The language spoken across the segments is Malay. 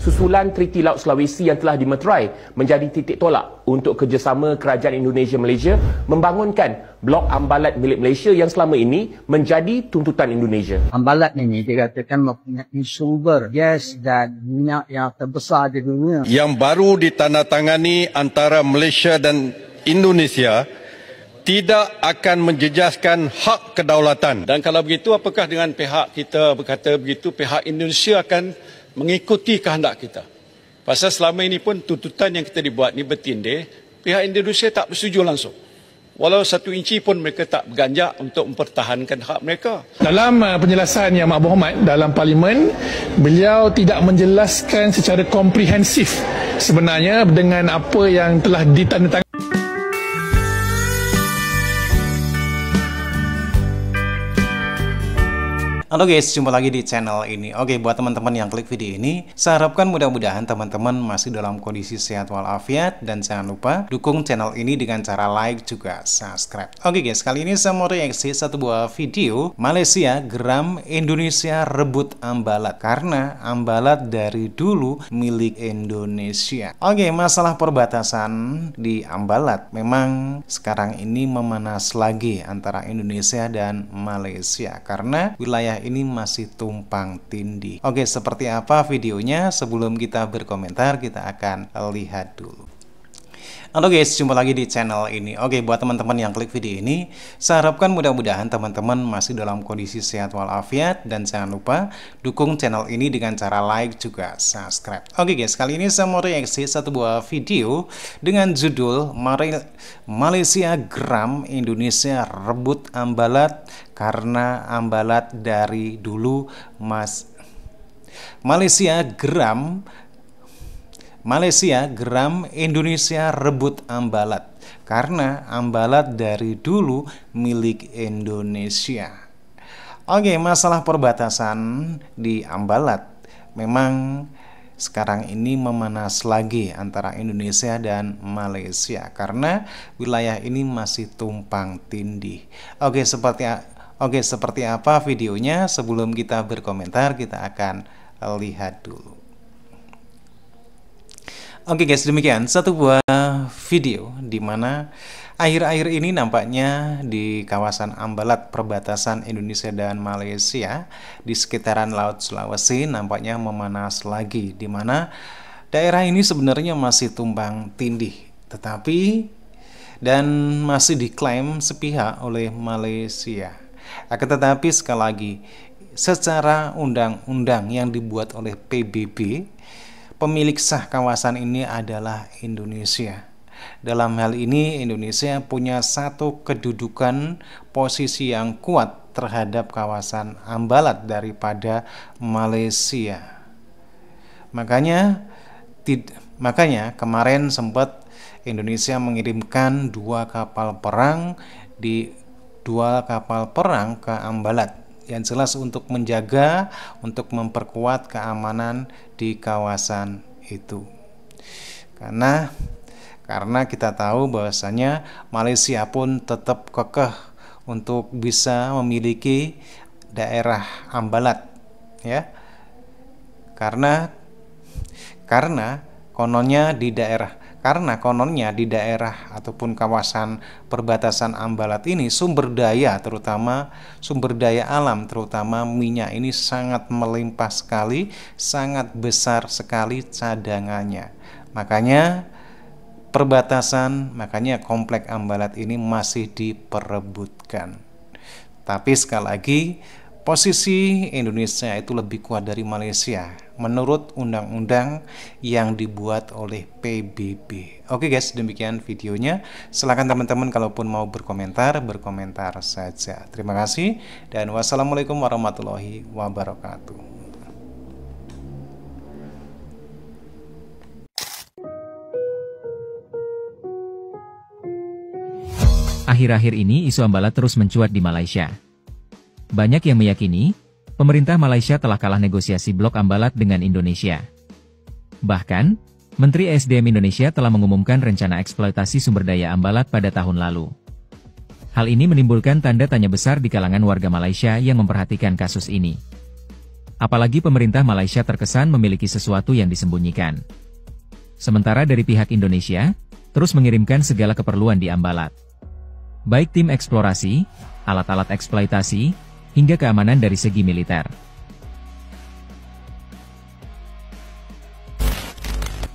susulan Treaty Laut Sulawesi yang telah dimeterai menjadi titik tolak untuk kerjasama Kerajaan Indonesia-Malaysia membangunkan blok Ambalat milik Malaysia yang selama ini menjadi tuntutan Indonesia. Ambalat ini dikatakan mempunyai sumber gas dan minyak yang terbesar di dunia. Yang baru ditandatangani antara Malaysia dan Indonesia tidak akan menjejaskan hak kedaulatan. Dan kalau begitu, apakah dengan pihak kita berkata begitu, pihak Indonesia akan mengikuti kehendak kita? Pasal selama ini pun tuntutan yang kita dibuat ni bertindih, pihak Indonesia tak bersetuju langsung. Walau 1 inci pun mereka tak berganjak untuk mempertahankan hak mereka. Dalam penjelasan Yang Amat Berhormat dalam Parlimen, beliau tidak menjelaskan secara komprehensif sebenarnya dengan apa yang telah ditandatangani. Halo guys, jumpa lagi di channel ini. Oke, buat teman-teman yang klik video ini, saya harapkan mudah-mudahan teman-teman masih dalam kondisi sehat walafiat. Dan jangan lupa dukung channel ini dengan cara like juga subscribe. Oke guys, kali ini saya mau reaksi satu buah video. Malaysia geram, Indonesia rebut Ambalat. Karena Ambalat dari dulu milik Indonesia. Oke, masalah perbatasan di Ambalat memang sekarang ini memanas lagi antara Indonesia dan Malaysia. Karena wilayah ini masih tumpang tindih. Oke, seperti apa videonya? Sebelum kita berkomentar, kita akan lihat dulu. Halo guys, jumpa lagi di channel ini. Oke, buat teman-teman yang klik video ini, saya harapkan mudah-mudahan teman-teman masih dalam kondisi sehat walafiat. Dan jangan lupa dukung channel ini dengan cara like juga subscribe. Oke guys, kali ini saya mau reaksi satu buah video dengan judul Malaysia geram, Indonesia rebut Ambalat. Karena Ambalat dari dulu Malaysia geram, Indonesia rebut Ambalat. Karena Ambalat dari dulu milik Indonesia. Oke, masalah perbatasan di Ambalat memang sekarang ini memanas lagi antara Indonesia dan Malaysia. Karena wilayah ini masih tumpang tindih. Oke, seperti apa videonya? Sebelum kita berkomentar, kita akan lihat dulu. Oke guys, demikian satu buah video di mana akhir-akhir ini nampaknya di kawasan Ambalat perbatasan Indonesia dan Malaysia di sekitaran Laut Sulawesi nampaknya memanas lagi, di mana daerah ini sebenarnya masih tumpang tindih, dan masih diklaim sepihak oleh Malaysia. Akan tetapi sekali lagi, secara undang-undang yang dibuat oleh PBB, pemilik sah kawasan ini adalah Indonesia. Dalam hal ini Indonesia punya satu kedudukan posisi yang kuat terhadap kawasan Ambalat daripada Malaysia. Makanya kemarin sempat Indonesia mengirimkan 2 kapal perang ke Ambalat, yang jelas untuk menjaga, untuk memperkuat keamanan di kawasan itu. Karena kita tahu bahwasanya Malaysia pun tetap kekeh untuk bisa memiliki daerah Ambalat, ya. Karena kononnya di daerah ataupun kawasan perbatasan Ambalat ini sumber daya alam, terutama minyak ini sangat melimpah sekali, sangat besar sekali cadangannya. Makanya komplek Ambalat ini masih diperebutkan. Tapi sekali lagi, posisi Indonesia itu lebih kuat dari Malaysia menurut undang-undang yang dibuat oleh PBB. Oke guys, demikian videonya. Silakan teman-teman kalaupun mau berkomentar saja. Terima kasih dan wassalamualaikum warahmatullahi wabarakatuh. Akhir-akhir ini isu Ambalat terus mencuat di Malaysia. Banyak yang meyakini, pemerintah Malaysia telah kalah negosiasi blok Ambalat dengan Indonesia. Bahkan, Menteri SDM Indonesia telah mengumumkan rencana eksploitasi sumber daya Ambalat pada tahun lalu. Hal ini menimbulkan tanda tanya besar di kalangan warga Malaysia yang memperhatikan kasus ini. Apalagi pemerintah Malaysia terkesan memiliki sesuatu yang disembunyikan. Sementara dari pihak Indonesia, terus mengirimkan segala keperluan di Ambalat. Baik tim eksplorasi, alat-alat eksploitasi, hingga keamanan dari segi militer.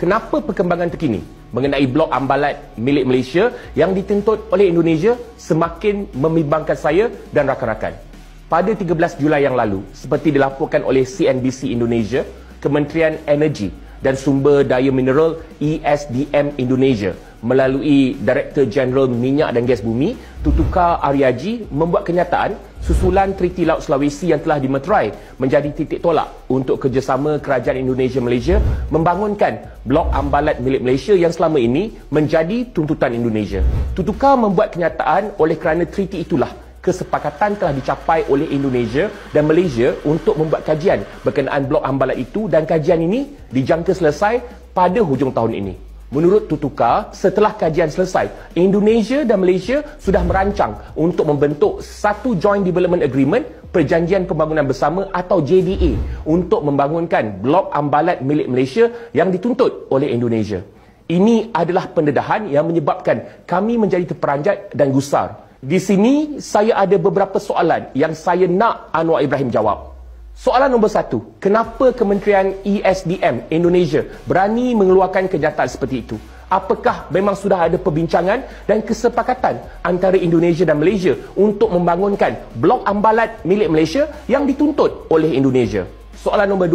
Kenapa perkembangan terkini mengenai blok Ambalat milik Malaysia yang dituntut oleh Indonesia semakin membimbangkan saya dan rakan-rakan? Pada 13 Julai yang lalu, seperti dilaporkan oleh CNBC Indonesia, Kementerian Energi dan Sumber Daya Mineral ESDM Indonesia melalui Director Jeneral Minyak dan Gas Bumi, Tutuka Aryaji membuat kenyataan susulan Treaty Laut Sulawesi yang telah dimeterai menjadi titik tolak untuk kerjasama kerajaan Indonesia-Malaysia membangunkan blok Ambalat milik Malaysia yang selama ini menjadi tuntutan Indonesia. Tutuka membuat kenyataan oleh kerana treaty itulah kesepakatan telah dicapai oleh Indonesia dan Malaysia untuk membuat kajian berkenaan blok Ambalat itu, dan kajian ini dijangka selesai pada hujung tahun ini. Menurut Tutuka, setelah kajian selesai, Indonesia dan Malaysia sudah merancang untuk membentuk satu Joint Development Agreement, Perjanjian Pembangunan Bersama atau JDA, untuk membangunkan blok Ambalat milik Malaysia yang dituntut oleh Indonesia. Ini adalah pendedahan yang menyebabkan kami menjadi terperanjat dan gusar. Di sini saya ada beberapa soalan yang saya nak Anwar Ibrahim jawab. Soalan nombor 1, kenapa Kementerian ESDM Indonesia berani mengeluarkan kenyataan seperti itu? Apakah memang sudah ada perbincangan dan kesepakatan antara Indonesia dan Malaysia untuk membangunkan blok Ambalat milik Malaysia yang dituntut oleh Indonesia? Soalan nombor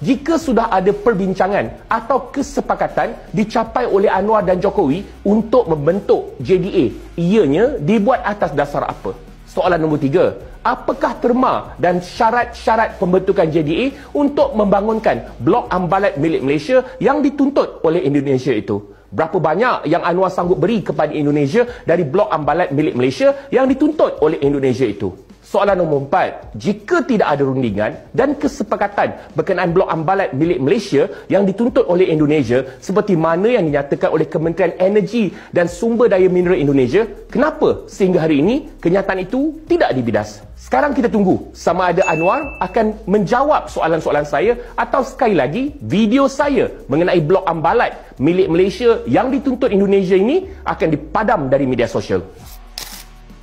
2, jika sudah ada perbincangan atau kesepakatan dicapai oleh Anwar dan Jokowi untuk membentuk JDA, ianya dibuat atas dasar apa? Soalan nombor 3, apakah terma dan syarat-syarat pembentukan JDA untuk membangunkan blok Ambalat milik Malaysia yang dituntut oleh Indonesia itu? Berapa banyak yang Anwar sanggup beri kepada Indonesia dari blok Ambalat milik Malaysia yang dituntut oleh Indonesia itu? Soalan nombor 4, jika tidak ada rundingan dan kesepakatan berkenaan blok Ambalat milik Malaysia yang dituntut oleh Indonesia seperti mana yang dinyatakan oleh Kementerian Energi dan Sumber Daya Mineral Indonesia, kenapa sehingga hari ini kenyataan itu tidak dibidas? Sekarang kita tunggu sama ada Anwar akan menjawab soalan-soalan saya atau sekali lagi video saya mengenai blok Ambalat milik Malaysia yang dituntut Indonesia ini akan dipadam dari media sosial.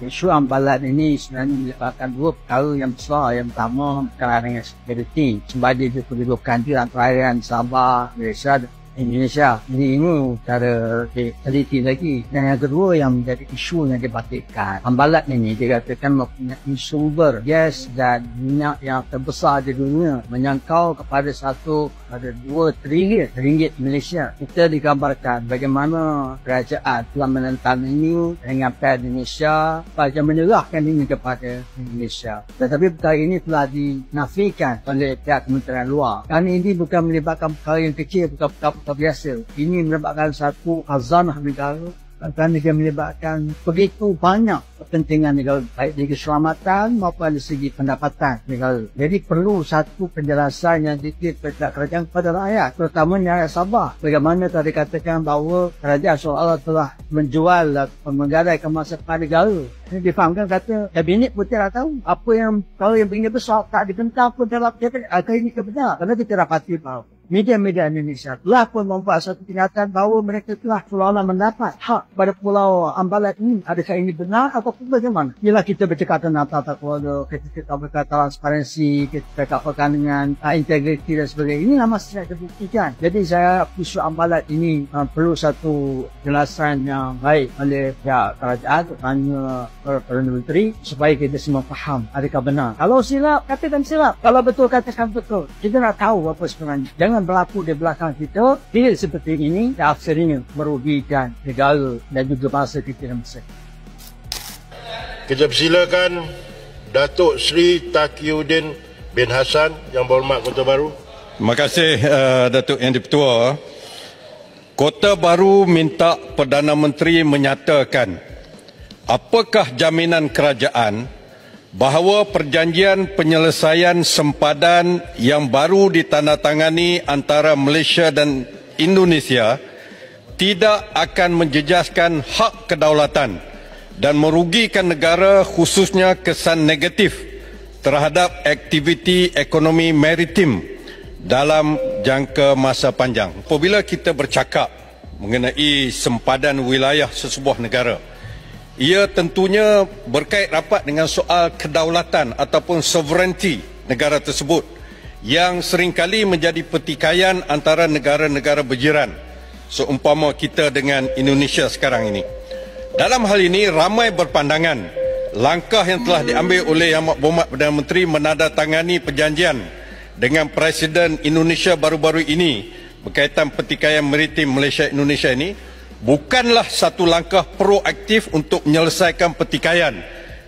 Isu Ambalat ini sebenarnya melibatkan dua perkara yang besar. Yang pertama berkaitan dengan security, sembari kedudukan di perairan Sabah, Malaysia dan Indonesia. Jadi ini cara teliti lagi. Dan yang kedua yang menjadi isu yang dibatikkan, Ambalat ini dikatakan mempunyai sumber gas dan minyak yang terbesar di dunia, menyangkau kepada 2 trilion ringgit Malaysia. Kita digambarkan bagaimana kerajaan telah menentang ini dengan pihak Indonesia supaya menyerahkan ini kepada Indonesia. Tetapi perkara ini telah dinafikan oleh pihak Kementerian Luar. Kerana ini bukan melibatkan perkara yang kecil, bukan perkara biasa. Ini melibatkan satu khazanah negara, kerana dia melibatkan begitu banyak kepentingan negara, baik dari keselamatan maupun dari segi pendapatan negara. Jadi perlu satu penjelasan yang detail kerajaan kepada rakyat, terutamanya rakyat Sabah. Bagaimana tadi katakan bahawa kerajaan seolah-olah telah menjual atau menggadaikan masa depan negara. Ini difahamkan kata kabinet pun tidak tahu apa yang kalau yang begini besar tak dibentang pun tidak kata ini kebenar. Kerana kita dapati bahawa media-media Indonesia telah pun membuat satu kenyataan bahawa mereka telah seolah-olah mendapat hak pada Pulau Ambalat ini. Adakah ini benar ataupun bagaimana? Ialah kita bercakap tentang tata kelola, kita berkata transparansi, kita berkata dengan integriti dan sebagainya. Ini masih tidak dibuktikan. Jadi saya isu Ambalat ini perlu satu jelasan yang baik oleh pihak kerajaan, terutamanya Perdana Menteri, supaya kita semua faham adakah benar. Kalau silap, katakan silap. Kalau betul, katakan betul. Kita nak tahu apa sebenarnya. Jangan berlaku di belakang kita, tidak seperti ini, yang akhirnya merugikan negara dan juga bangsa kita dan Malaysia. Kita persilakan Datuk Seri Taqiyuddin bin Hassan yang berhormat Kota Baru. Terima kasih Datuk Yang di-Pertua. Kota Baru minta Perdana Menteri menyatakan apakah jaminan kerajaan bahawa perjanjian penyelesaian sempadan yang baru ditandatangani antara Malaysia dan Indonesia tidak akan menjejaskan hak kedaulatan dan merugikan negara, khususnya kesan negatif terhadap aktiviti ekonomi maritim dalam jangka masa panjang. Apabila kita bercakap mengenai sempadan wilayah sesebuah negara, ia tentunya berkait rapat dengan soal kedaulatan ataupun sovereignty negara tersebut yang seringkali menjadi pertikaian antara negara-negara berjiran, seumpama kita dengan Indonesia sekarang ini. Dalam hal ini, ramai berpandangan langkah yang telah diambil oleh Yang Berhormat Perdana Menteri menandatangani perjanjian dengan Presiden Indonesia baru-baru ini berkaitan pertikaian maritim Malaysia-Indonesia ini bukanlah satu langkah proaktif untuk menyelesaikan pertikaian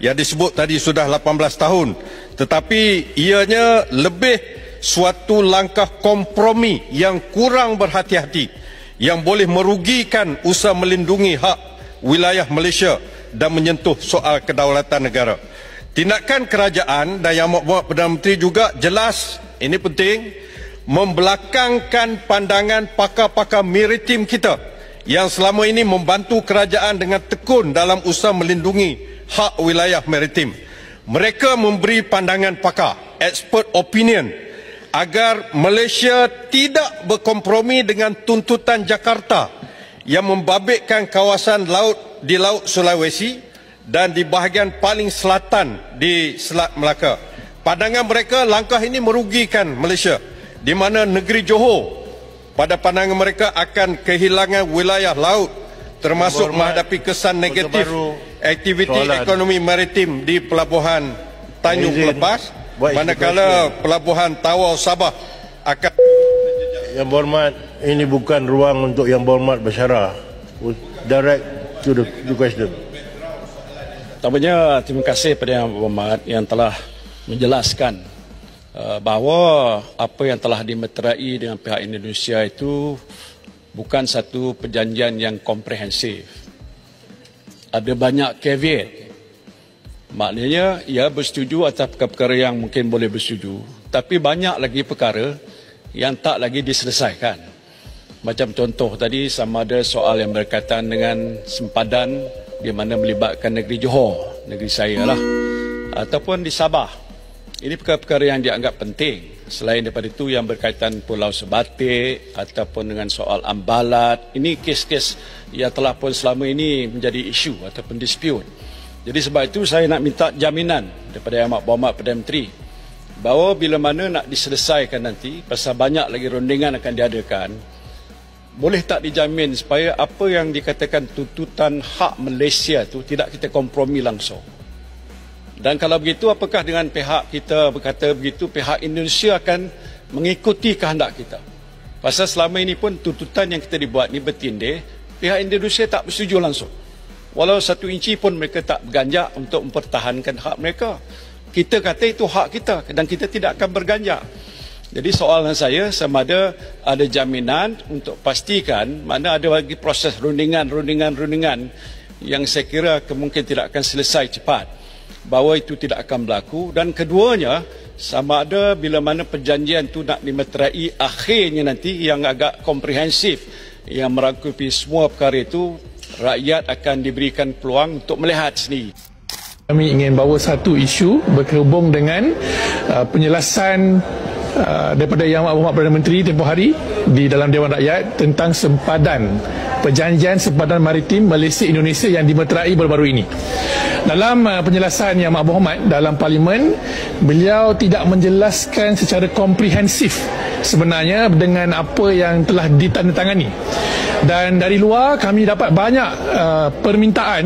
yang disebut tadi sudah 18 tahun, tetapi ianya lebih suatu langkah kompromi yang kurang berhati-hati yang boleh merugikan usaha melindungi hak wilayah Malaysia dan menyentuh soal kedaulatan negara. Tindakan kerajaan dan Yang Berhormat Perdana Menteri juga jelas, ini penting, membelakangkan pandangan pakar-pakar maritim kita yang selama ini membantu kerajaan dengan tekun dalam usaha melindungi hak wilayah maritim. Mereka memberi pandangan pakar, expert opinion, agar Malaysia tidak berkompromi dengan tuntutan Jakarta yang membabitkan kawasan laut di Laut Sulawesi dan di bahagian paling selatan di Selat Melaka. Pandangan mereka, langkah ini merugikan Malaysia, di mana negeri Johor pada pandangan mereka akan kehilangan wilayah laut, termasuk menghadapi kesan negatif aktiviti ekonomi maritim di Pelabuhan Tanjung Lepas, manakala Pelabuhan Tawau Sabah akan... Yang Berhormat, ini bukan ruang untuk Yang Berhormat bersyarah. Direct to the question. Pertamanya, terima kasih kepada Yang Berhormat yang telah menjelaskan bahawa apa yang telah dimeterai dengan pihak Indonesia itu bukan satu perjanjian yang komprehensif. Ada banyak caveat. Maknanya, ia bersetuju atas perkara yang mungkin boleh bersetuju, tapi banyak lagi perkara yang tak lagi diselesaikan. Macam contoh tadi, sama ada soal yang berkaitan dengan sempadan di mana melibatkan negeri Johor, negeri saya lah, ataupun di Sabah. Ini perkara-perkara yang dianggap penting. Selain daripada itu, yang berkaitan Pulau Sebatik ataupun dengan soal Ambalat, ini kes-kes yang telah pun selama ini menjadi isu ataupun dispute. Jadi sebab itu saya nak minta jaminan daripada Yang Berhormat Perdana Menteri bahawa bila mana nak diselesaikan nanti, pasal banyak lagi rundingan akan diadakan, boleh tak dijamin supaya apa yang dikatakan tuntutan hak Malaysia itu tidak kita kompromi langsung. Dan kalau begitu, apakah dengan pihak kita berkata begitu, pihak Indonesia akan mengikuti kehendak kita? Pasal selama ini pun tuntutan yang kita dibuat ni bertindih, pihak Indonesia tak bersetuju langsung. Walau 1 inci pun mereka tak berganjak untuk mempertahankan hak mereka. Kita kata itu hak kita dan kita tidak akan berganjak. Jadi soalan saya, sama ada jaminan untuk pastikan, mana ada lagi proses rundingan yang saya kira mungkin tidak akan selesai cepat, bahawa itu tidak akan berlaku. Dan keduanya, sama ada bila mana perjanjian itu nak dimeterai akhirnya nanti yang agak komprehensif, yang merangkupi semua perkara itu, rakyat akan diberikan peluang untuk melihat sendiri. Kami ingin bawa satu isu berhubung dengan penjelasan daripada Yang Berhormat Perdana Menteri tempoh hari di dalam Dewan Rakyat tentang sempadan, perjanjian sempadan maritim Malaysia-Indonesia yang dimeterai baru-baru ini. Dalam penjelasan Yang Berhormat dalam Parlimen, beliau tidak menjelaskan secara komprehensif sebenarnya dengan apa yang telah ditandatangani. Dan dari luar kami dapat banyak permintaan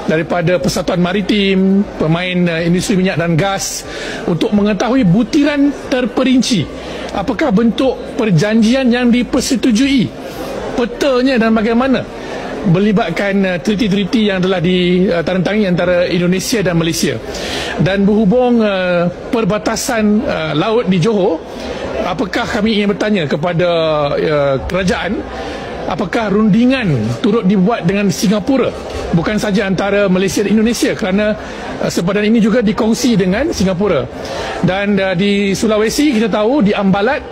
daripada Persatuan Maritim, pemain industri minyak dan gas untuk mengetahui butiran terperinci apakah bentuk perjanjian yang dipersetujui, petanya dan bagaimana, melibatkan treaty-treaty yang telah ditandatangani antara Indonesia dan Malaysia. Dan berhubung perbatasan laut di Johor, apakah kami ingin bertanya kepada kerajaan, apakah rundingan turut dibuat dengan Singapura, bukan saja antara Malaysia dan Indonesia, kerana sempadan ini juga dikongsi dengan Singapura. Dan di Sulawesi kita tahu, di Ambalat,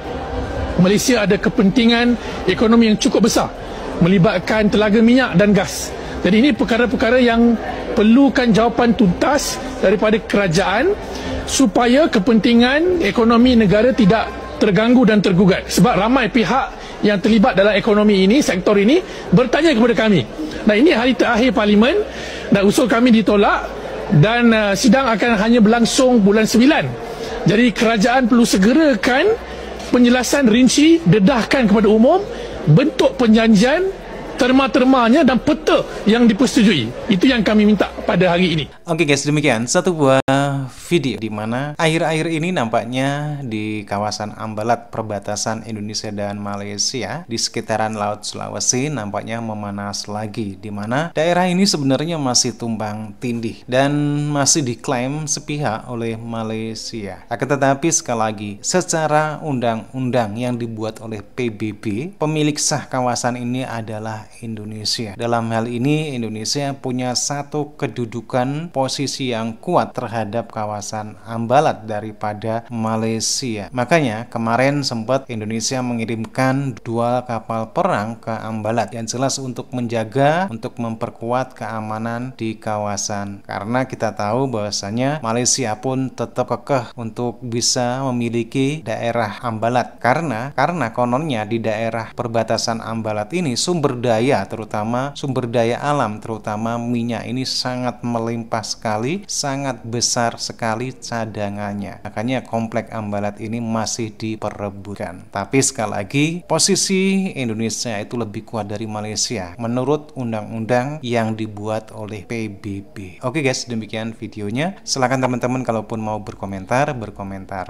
Malaysia ada kepentingan ekonomi yang cukup besar melibatkan telaga minyak dan gas. Jadi ini perkara-perkara yang perlukan jawapan tuntas daripada kerajaan supaya kepentingan ekonomi negara tidak terganggu dan tergugat. Sebab ramai pihak yang terlibat dalam ekonomi ini, sektor ini, bertanya kepada kami. Nah, ini hari terakhir Parlimen dan usul kami ditolak dan sidang akan hanya berlangsung bulan 9. Jadi kerajaan perlu segerakan penjelasan rinci, dedahkan kepada umum bentuk perjanjian, terma-termanya dan peta yang dipersetujui. Itu yang kami minta pada hari ini. Oke guys, demikian satu buah video di mana akhir-akhir ini nampaknya di kawasan Ambalat perbatasan Indonesia dan Malaysia di sekitaran Laut Sulawesi nampaknya memanas lagi, di mana daerah ini sebenarnya masih tumpang tindih dan masih diklaim sepihak oleh Malaysia. Akan tetapi sekali lagi, secara undang-undang yang dibuat oleh PBB, pemilik sah kawasan ini adalah Indonesia. Dalam hal ini Indonesia punya satu kedudukan posisi yang kuat terhadap kawasan Ambalat daripada Malaysia. Makanya kemarin sempat Indonesia mengirimkan 2 kapal perang ke Ambalat yang jelas untuk menjaga, untuk memperkuat keamanan di kawasan. Karena kita tahu bahwasanya Malaysia pun tetap kekeh untuk bisa memiliki daerah Ambalat. Karena kononnya di daerah perbatasan Ambalat ini sumber daya, terutama sumber daya alam, terutama minyak ini sangat melimpah sekali, sangat besar sekali cadangannya. Makanya komplek Ambalat ini masih diperebutkan. Tapi sekali lagi, posisi Indonesia itu lebih kuat dari Malaysia menurut undang-undang yang dibuat oleh PBB. Oke guys, demikian videonya. Silakan teman-teman kalaupun mau berkomentar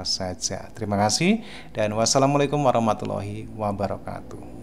saja. Terima kasih dan wassalamualaikum warahmatullahi wabarakatuh.